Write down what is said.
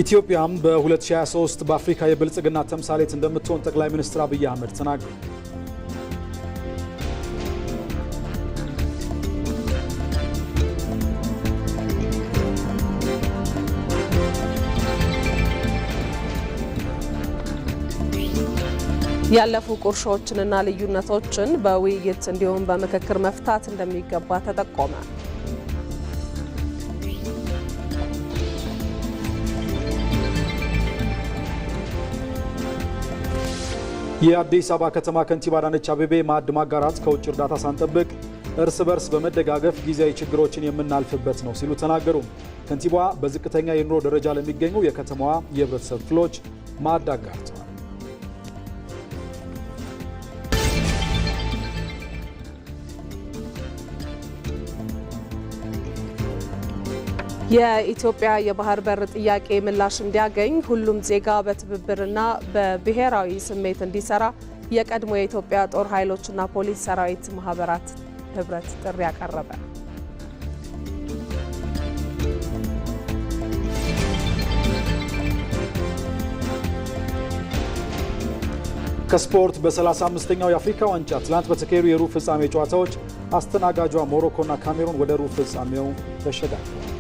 ኢትዮጵያም በ2023 በአፍሪካ የብልጽግና ተምሳሌት እንደምትሆን ጠቅላይ ሚኒስትር አብይ አህመድ ተናገሩ። ያለፉ ቁርሾችንና ልዩነቶችን በውይይት እንዲሁም በምክክር መፍታት እንደሚገባ ተጠቆመ። የአዲስ አበባ ከተማ ከንቲባ አዳነች አቤቤ ማዕድ ማጋራት ከውጭ እርዳታ ሳንጠብቅ እርስ በርስ በመደጋገፍ ጊዜያዊ ችግሮችን የምናልፍበት ነው ሲሉ ተናገሩ። ከንቲባዋ በዝቅተኛ የኑሮ ደረጃ ለሚገኙ የከተማዋ የህብረተሰብ ክፍሎች ማዕድ አጋርተዋል። የኢትዮጵያ የባህር በር ጥያቄ ምላሽ እንዲያገኝ ሁሉም ዜጋ በትብብርና በብሔራዊ ስሜት እንዲሰራ የቀድሞ የኢትዮጵያ ጦር ኃይሎችና ፖሊስ ሰራዊት ማህበራት ህብረት ጥሪ ያቀረበ። ከስፖርት በ35ኛው የአፍሪካ ዋንጫ ትላንት በተካሄዱ የሩብ ፍጻሜ ጨዋታዎች አስተናጋጇ ሞሮኮና ካሜሩን ወደ ሩብ ፍጻሜው ተሸጋግረዋል።